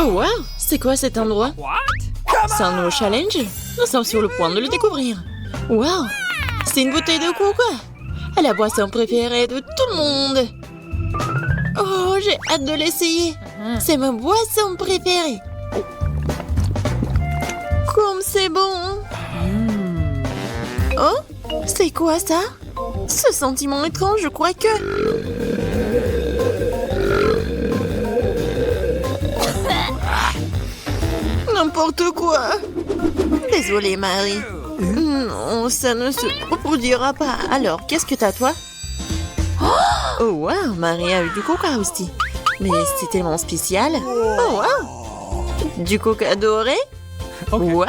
Oh wow, c'est quoi cet endroit? C'est un nouveau challenge? Nous sommes sur le point de le découvrir. Wow, c'est une bouteille de coca. La boisson préférée de tout le monde. Oh, j'ai hâte de l'essayer. C'est ma boisson préférée. Comme c'est bon. Oh, c'est quoi ça? Ce sentiment étrange, je crois que... N'importe quoi. Désolée, Marie. Non, ça ne se reproduira pas. Alors, qu'est-ce que t'as, toi? Oh, wow, Marie a eu du coca aussi. Mais c'est tellement spécial. Oh, wow. Du coca doré? Wow.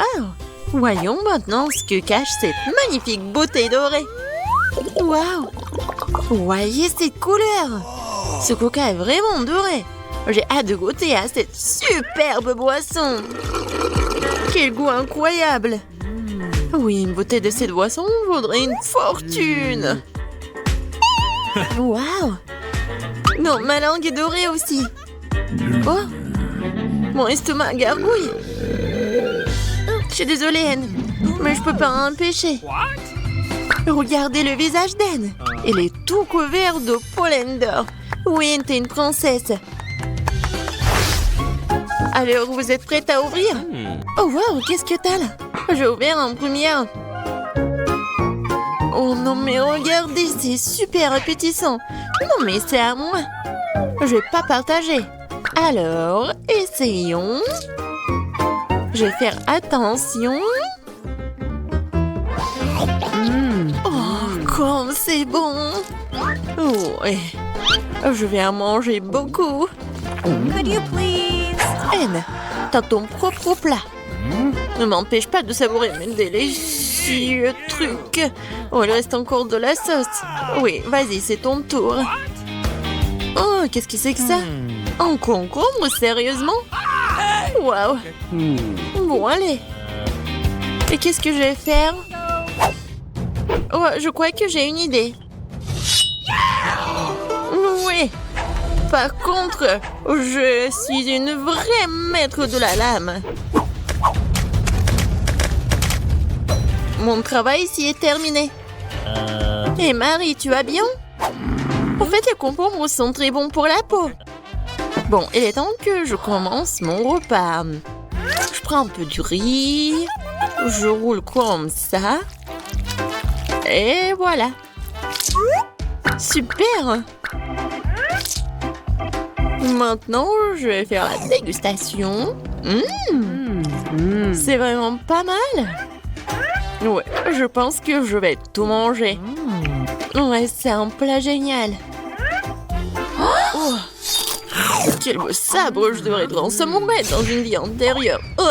Voyons maintenant ce que cache cette magnifique bouteille dorée. Wow. Voyez cette couleur. Ce coca est vraiment doré. J'ai hâte de goûter à cette superbe boisson. Quel goût incroyable. Oui, une bouteille de cette boisson vaudrait une fortune. Waouh. Non, ma langue est dorée aussi. Oh, mon estomac gargouille. Je suis désolée, Anne, mais je peux pas empêcher. Regardez le visage d'Anne. Elle est tout couvert de pollen d'or. Oui, t'es une princesse. Alors, vous êtes prête à ouvrir? Oh, wow, qu'est-ce que t'as là? J'ai ouvert en première. Oh non, mais regardez, c'est super appétissant. Non, mais c'est à moi. Je vais pas partager. Alors, essayons. Je vais faire attention. Oh, comme c'est bon. Ouais. Je vais en manger beaucoup. Could you please? Anne, t'as ton propre plat. Ne m'empêche pas de savourer mes délicieux trucs. Oh, il reste encore de la sauce. Oui, vas-y, c'est ton tour. Oh, qu'est-ce que c'est que ça? Un concombre, sérieusement? Waouh. Bon, allez. Et qu'est-ce que je vais faire? Oh, je crois que j'ai une idée. Oui. Par contre, je suis une vraie maître de la lame. Mon travail ici est terminé. Et Marie, tu vas bien? En fait, les concombres sont très bons pour la peau. Bon, il est temps que je commence mon repas. Je prends un peu du riz. Je roule comme ça. Et voilà. Super! Maintenant, je vais faire la dégustation. C'est vraiment pas mal. Ouais, je pense que je vais tout manger. Ouais, c'est un plat génial. Oh, quel beau sabre, je devrais être en samouraï dans une vie antérieure. Oh,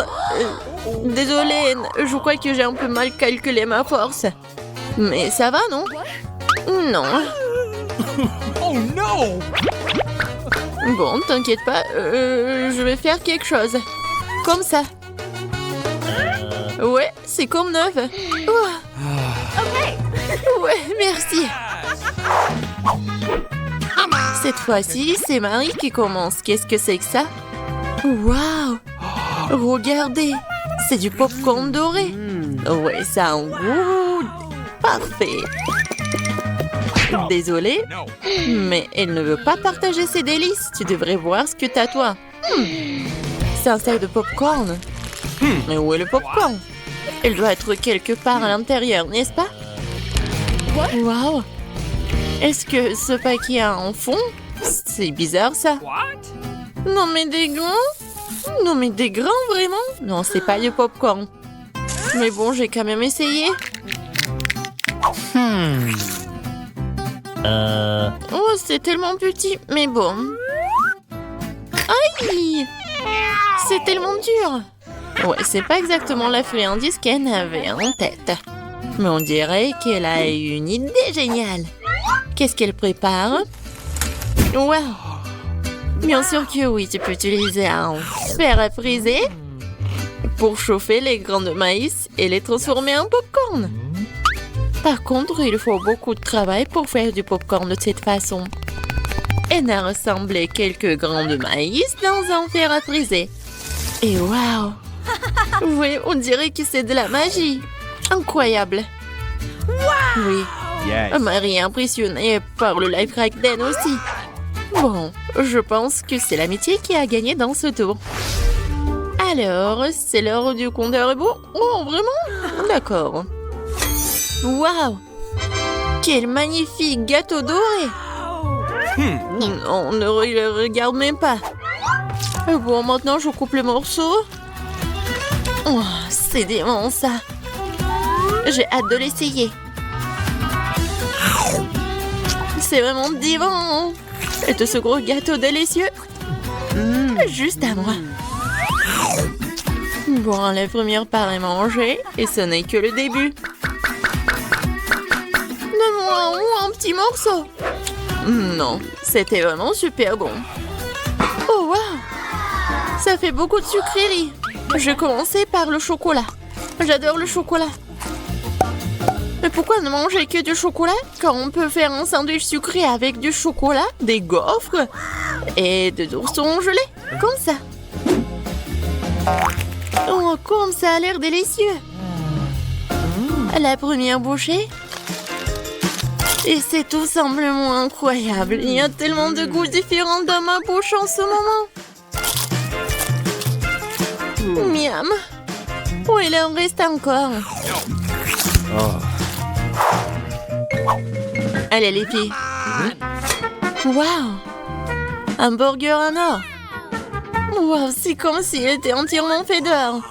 désolée, je crois que j'ai un peu mal calculé ma force. Mais ça va, non? Non. Oh non! Bon, t'inquiète pas, je vais faire quelque chose. Comme ça. Ouais, c'est comme neuf. Oh. Ouais, merci. Cette fois-ci, c'est Marie qui commence. Qu'est-ce que c'est que ça? Waouh! Regardez, c'est du popcorn doré. Ouais, ça a un goût parfait. Désolée, mais elle ne veut pas partager ses délices. Tu devrais voir ce que t'as, toi. C'est un sac de popcorn. Mais où est le popcorn? Elle doit être quelque part à l'intérieur, n'est-ce pas? Waouh! Est-ce que ce paquet a un fond? C'est bizarre, ça. Non, mais des grands? Non, mais des grands, vraiment? Non, c'est pas du popcorn. Mais bon, j'ai quand même essayé. Oh, c'est tellement petit, mais bon. Aïe! C'est tellement dur. Ouais, c'est pas exactement la friandise qu'elle avait en tête. Mais on dirait qu'elle a eu une idée géniale. Qu'est-ce qu'elle prépare? Wow! Bien sûr que oui, tu peux utiliser un fer à friser pour chauffer les grains de maïs et les transformer en popcorn. Par contre, il faut beaucoup de travail pour faire du popcorn de cette façon. Elle a rassemblé quelques grains de maïs dans un fer à friser. Et waouh! Oui, on dirait que c'est de la magie. Incroyable. Oui, Yes. Marie est impressionnée par le life hack d'Anne aussi. Bon, je pense que c'est l'amitié qui a gagné dans ce tour. Alors, c'est l'heure du compteur est bon? Oh, vraiment? D'accord. Waouh! Quel magnifique gâteau doré! Non, ne le regarde même pas. Bon, maintenant, je coupe le morceau. Oh, c'est dément, ça. J'ai hâte de l'essayer. C'est vraiment divin. Et de ce gros gâteau délicieux. Juste à moi. Bon, la première part est mangée. Et ce n'est que le début. Donne-moi un petit morceau. Non, c'était vraiment super bon. Oh, waouh! Ça fait beaucoup de sucreries. Je vais commencer par le chocolat. J'adore le chocolat. Mais pourquoi ne manger que du chocolat quand on peut faire un sandwich sucré avec du chocolat, des gaufres et des oursons gelés, comme ça. Oh, comme ça a l'air délicieux. La première bouchée. Et c'est tout simplement incroyable. Il y a tellement de goûts différents dans ma bouche en ce moment. Miam. Oh, il en reste encore. Allez, les filles. Waouh! Un burger en or. Waouh, c'est comme s'il était entièrement fait d'or.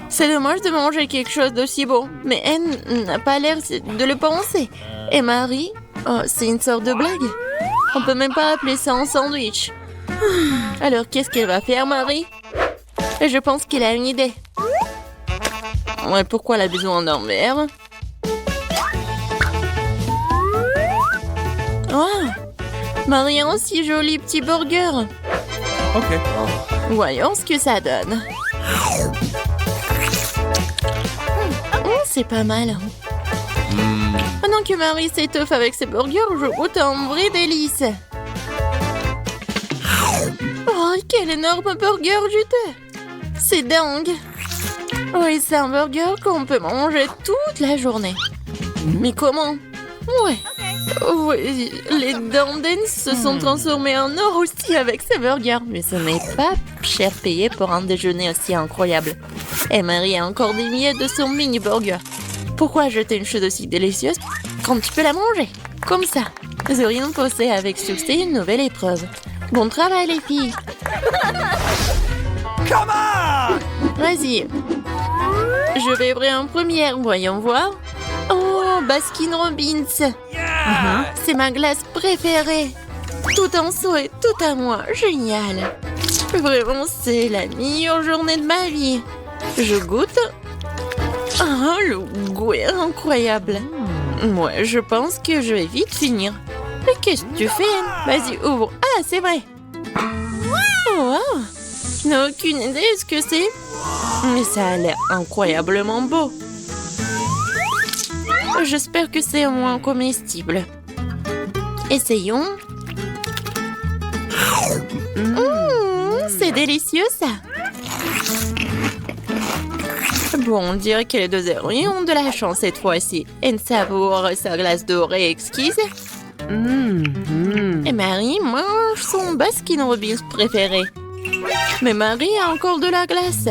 C'est dommage de manger quelque chose d'aussi beau, mais elle n'a pas l'air de le penser. Et Marie, oh, c'est une sorte de blague. On peut même pas appeler ça un sandwich. Alors, qu'est-ce qu'elle va faire, Marie? Et je pense qu'elle a une idée. Ouais, pourquoi elle a besoin d'un verre? Oh, Marie a un si joli petit burger. Okay. Voyons ce que ça donne. C'est pas mal. Pendant que Marie s'étoffe avec ses burgers, je goûte un vrai délice. Oh, quel énorme burger juteux! C'est dingue! Oui, c'est un burger qu'on peut manger toute la journée. Mais comment? Ouais. Oui, les dents d'Anne se sont transformées en or aussi avec ces burgers. Mais ce n'est pas cher payé pour un déjeuner aussi incroyable. Et Marie a encore des miettes de son mini-burger. Pourquoi jeter une chose aussi délicieuse quand tu peux la manger? Comme ça. Zoé nous possède avec succès une nouvelle épreuve. Bon travail, les filles. Come on! Vas-y. Je rêverai en première, voyons voir. Oh, Baskin Robbins. C'est ma glace préférée. Tout en dessous et tout à moi. Génial. Vraiment, c'est la meilleure journée de ma vie. Je goûte. Oh, le goût est incroyable. Ouais, je pense que je vais vite finir. Mais qu'est-ce que tu fais? Vas-y, ouvre. Ah, c'est vrai. Wow. Je n'ai aucune idée de ce que c'est. Mais ça a l'air incroyablement beau. J'espère que c'est au moins comestible. Essayons. C'est délicieux, ça. Bon, on dirait que les deux héroïnes ont de la chance cette fois-ci. Elle savoure sa glace dorée exquise. Et Marie mange son Baskin Robbins préféré. Mais Marie a encore de la glace.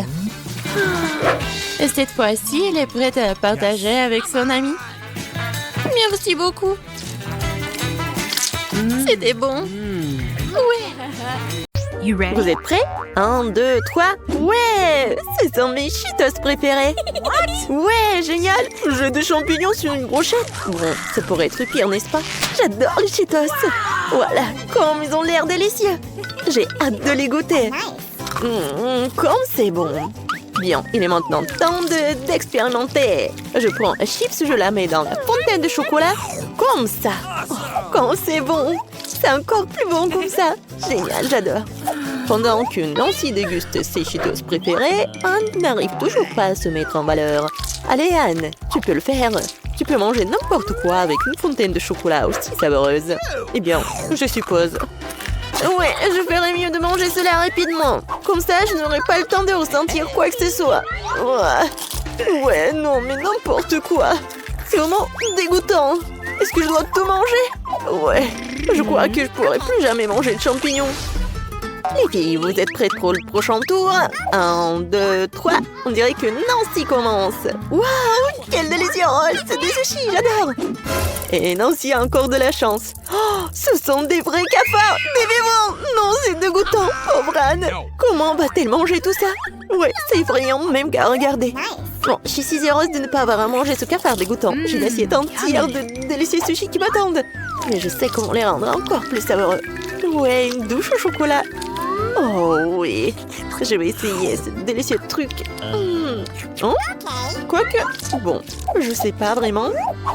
Et cette fois-ci, elle est prête à partager avec son amie. Merci beaucoup. C'était bon. Ouais. You ready? Vous êtes prêts? 1, 2, 3. Ouais! Ce sont mes Cheetos préférés. Ouais, génial! Jeu de champignons sur une brochette. Bon, ça pourrait être pire, n'est-ce pas? J'adore les Cheetos. Voilà, comme ils ont l'air délicieux. J'ai hâte de les goûter. Comme c'est bon. Bien, il est maintenant temps d'expérimenter. Je prends un chips, je la mets dans la fontaine de chocolat. Comme ça. Oh, comme c'est bon. C'est encore plus bon comme ça. Génial, j'adore. Pendant que Nancy déguste ses Cheetos préférés, Anne n'arrive toujours pas à se mettre en valeur. Allez Anne, tu peux le faire. Tu peux manger n'importe quoi avec une fontaine de chocolat aussi savoureuse. Eh bien, je suppose. Ouais, je ferais mieux de manger cela rapidement. Comme ça, je n'aurai pas le temps de ressentir quoi que ce soit. Ouais, non, mais n'importe quoi. C'est vraiment dégoûtant. Est-ce que je dois tout manger? Ouais, je crois que je pourrai plus jamais manger de champignons. Les filles, vous êtes prêtes pour le prochain tour? 1, 2, 3. On dirait que Nancy commence. Waouh, quel délicieux! C'est des sushis, j'adore! Et Nancy a encore de la chance. Oh, ce sont des vrais cafards! Des vivants! Non, c'est dégoûtant! Pauvre Anne! Comment va-t-elle manger tout ça? Ouais, c'est effrayant, même qu'à regarder. Bon, je suis si heureuse de ne pas avoir à manger ce cafard dégoûtant. J'ai une assiette entière de délicieux sushis qui m'attendent. Mais je sais comment les rendre encore plus savoureux. Ouais, une douche au chocolat. Oh oui, je vais essayer ce délicieux truc. Oh, quoique, bon, je sais pas vraiment.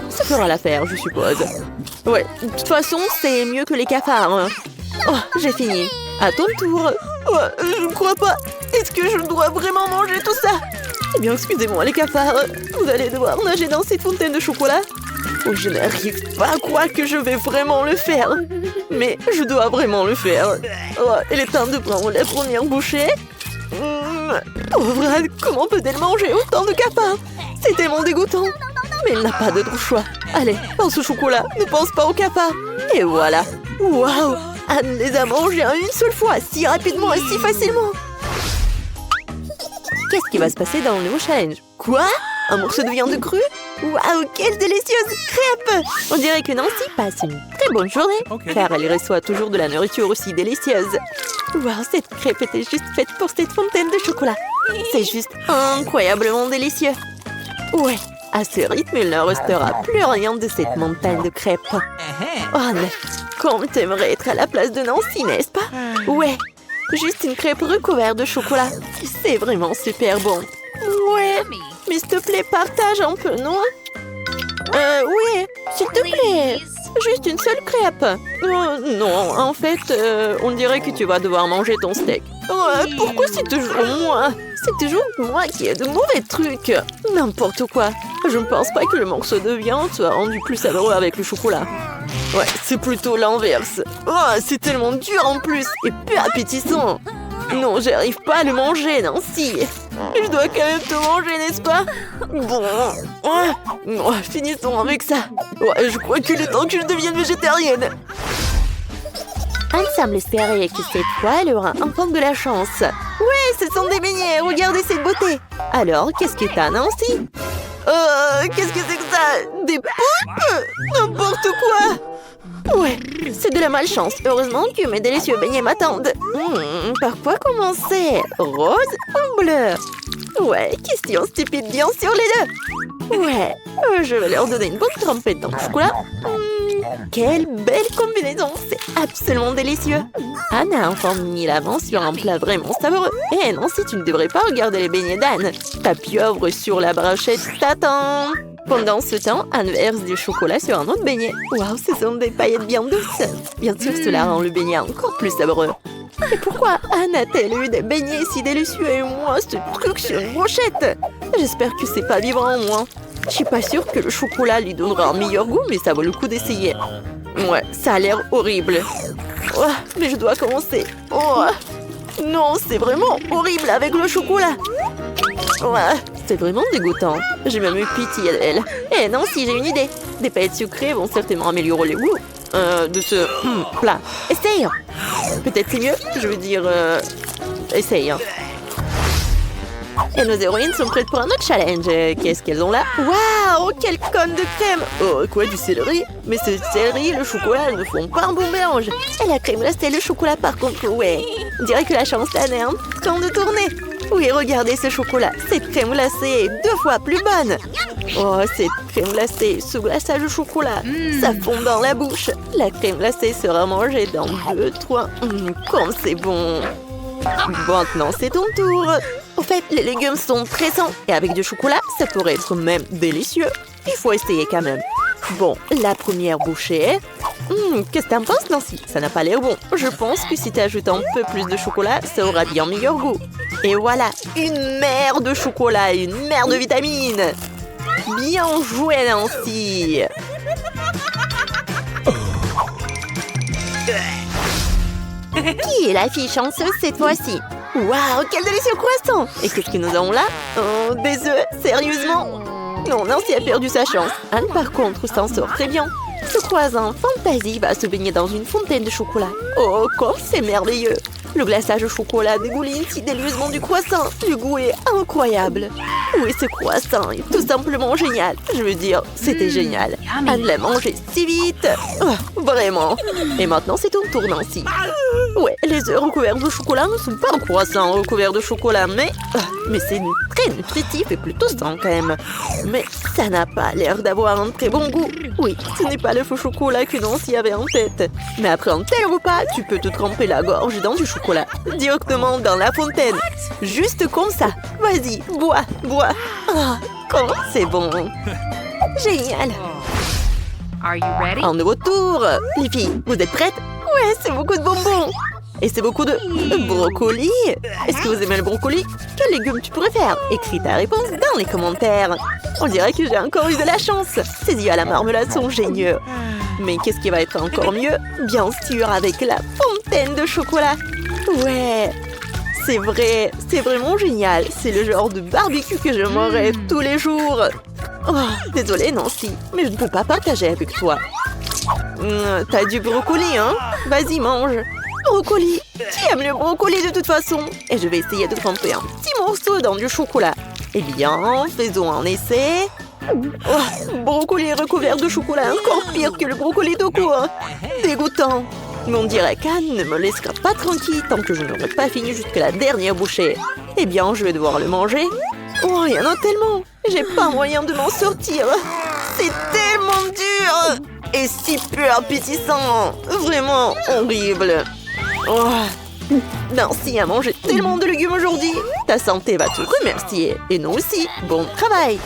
Ça fera l'affaire, je suppose. Ouais, de toute façon, c'est mieux que les cafards. Hein. Oh, j'ai fini. À ton tour. Oh, je ne crois pas. Est-ce que je dois vraiment manger tout ça? Eh bien, excusez-moi les cafards. Vous allez devoir nager dans cette fontaine de chocolat. Oh, je n'arrive pas à croire que je vais vraiment le faire. Mais je dois vraiment le faire. Oh, il est temps de prendre la première bouchée. Pauvre Anne, comment peut-elle manger autant de cafards? C'est tellement dégoûtant. Mais elle n'a pas d'autre choix. Allez, pense au chocolat, ne pense pas aux cafards. Et voilà. Waouh, Anne les a mangés en une seule fois, si rapidement et si facilement. Qu'est-ce qui va se passer dans le nouveau challenge? Quoi? Un morceau de viande crue? Waouh, quelle délicieuse crêpe! On dirait que Nancy passe une très bonne journée, car elle reçoit toujours de la nourriture aussi délicieuse. Waouh, cette crêpe était juste faite pour cette fontaine de chocolat. C'est juste incroyablement délicieux. Ouais, à ce rythme, il ne restera plus rien de cette montagne de crêpes. Oh, mais comme t'aimerais être à la place de Nancy, n'est-ce pas? Ouais, juste une crêpe recouverte de chocolat. C'est vraiment super bon. Ouais, mais s'il te plaît, partage un peu, non? Oui, s'il te plaît. Juste une seule crêpe. Non, en fait, on dirait que tu vas devoir manger ton steak. Pourquoi c'est toujours moi? C'est toujours moi qui ai de mauvais trucs. N'importe quoi. Je ne pense pas que le morceau de viande soit rendu plus savoureux avec le chocolat. Ouais, c'est plutôt l'inverse. Oh, c'est tellement dur en plus et peu appétissant. Non, j'arrive pas à le manger, Nancy. Je dois quand même te manger, n'est-ce pas? Bon, finissons avec ça. Ouais, je crois qu'il est temps que je devienne végétarienne. Anne semble espérer que cette fois, elle aura enfin de la chance. Ouais, ce sont des beignets, regardez cette beauté. Alors, qu'est-ce que t'as, Nancy? Qu'est-ce que c'est que ça? Des poupes? N'importe quoi. Ouais, c'est de la malchance. Heureusement que mes délicieux beignets m'attendent. Par quoi commencer? Rose ou bleu? Ouais, question stupide, bien sûr les deux. Ouais, je vais leur donner une bonne trempette dans le chocolat. Quelle belle combinaison, c'est absolument délicieux. Anne a enfin mis l'avant sur un plat vraiment savoureux. Et non, si tu ne devrais pas regarder les beignets d'Anne. Ta pieuvre sur la brochette t'attend. Pendant ce temps, Anne verse du chocolat sur un autre beignet. Waouh, ce sont des paillettes bien douces. Bien sûr, cela rend le beignet encore plus savoureux. Et pourquoi Anne a-t-elle eu des beignets si délicieux et moi, ce truc sur une brochette? J'espère que c'est pas vivant, moi. Je suis pas sûre que le chocolat lui donnera un meilleur goût, mais ça vaut le coup d'essayer. Ouais, ça a l'air horrible. Oh, mais je dois commencer. Oh, non, c'est vraiment horrible avec le chocolat. Ouais, c'est vraiment dégoûtant. J'ai même eu pitié d'elle. Eh non, si j'ai une idée. Des paillettes sucrées vont certainement améliorer le goût de ce plat. Essaye. Peut-être c'est mieux. Je veux dire, essaye. Et nos héroïnes sont prêtes pour un autre challenge. Qu'est-ce qu'elles ont là? Waouh, quelle conne de crème! Oh, quoi, du céleri? Mais ce céleri et le chocolat ne font pas un bon mélange. Et la crème glacée et le chocolat, par contre, ouais. On dirait que la chance d'Anne est en train de tourner. Oui, regardez ce chocolat. Cette crème glacée est 2 fois plus bonne. Oh, cette crème glacée, ce glaçage au chocolat, ça fond dans la bouche. La crème glacée sera mangée dans 2, 3. Comme c'est bon. Maintenant, c'est ton tour. En fait, les légumes sont très sains. Et avec du chocolat, ça pourrait être même délicieux. Il faut essayer quand même. Bon, la première bouchée. Qu'est-ce que t'en penses, Nancy? Ça n'a pas l'air bon. Je pense que si tu ajoutes un peu plus de chocolat, ça aura bien meilleur goût. Et voilà, une mer de chocolat, une mer de vitamines. Bien joué, Nancy. Qui est la fille chanceuse cette fois-ci? Waouh, quel délicieux croissant! Et qu'est-ce que nous avons là? Oh, des œufs? Sérieusement? Non, Nancy a perdu sa chance. Anne, par contre, s'en sort très bien. Ce croissant Fantasy va se baigner dans une fontaine de chocolat. Oh, comme c'est merveilleux! Le glaçage au chocolat dégouline si délicieusement du croissant. Le goût est incroyable. Oui, ce croissant est tout simplement génial. Je veux dire, c'était génial. Anne l'a mangé si vite. Oh, vraiment. Et maintenant, c'est ton tour, Nancy. Ouais, les œufs recouverts de chocolat ne sont pas un croissant recouvert de chocolat, mais c'est très nutritif et plutôt sain quand même. Mais ça n'a pas l'air d'avoir un très bon goût. Oui, ce n'est pas le faux chocolat que Nancy avait en tête. Mais après un tel repas, tu peux te tremper la gorge dans du chocolat. Directement dans la fontaine. Juste comme ça. Vas-y, bois, bois. Oh, comment c'est bon. Génial. Are you ready? En nouveau tour. Les filles, vous êtes prêtes? Ouais, c'est beaucoup de bonbons. Et c'est beaucoup de brocoli. Est-ce que vous aimez le brocoli? Quel légume tu préfères? Écris ta réponse dans les commentaires. On dirait que j'ai encore eu de la chance. Ces yeux à la marmelade sont géniaux. Mais qu'est-ce qui va être encore mieux? Bien sûr, avec la fontaine de chocolat. Ouais, c'est vrai, c'est vraiment génial. C'est le genre de barbecue que je mangerai tous les jours. Oh, désolée Nancy, mais je ne peux pas partager avec toi. T'as du brocoli, hein? Vas-y, mange. Brocoli. Qui aime le brocoli de toute façon? Et je vais essayer de tremper un petit morceau dans du chocolat. Eh bien, faisons un essai. Oh, brocoli recouvert de chocolat, encore pire que le brocoli de cours. Dégoûtant. Mais on dirait qu'Anne ne me laissera pas tranquille tant que je n'aurai pas fini jusqu'à la dernière bouchée. Eh bien, je vais devoir le manger. Oh, il y en a tellement. J'ai pas moyen de m'en sortir. C'est tellement dur. Et si peu appétissant. Vraiment horrible. Oh. Nancy a mangé tellement de légumes aujourd'hui. Ta santé va te remercier. Et nous aussi. Bon travail.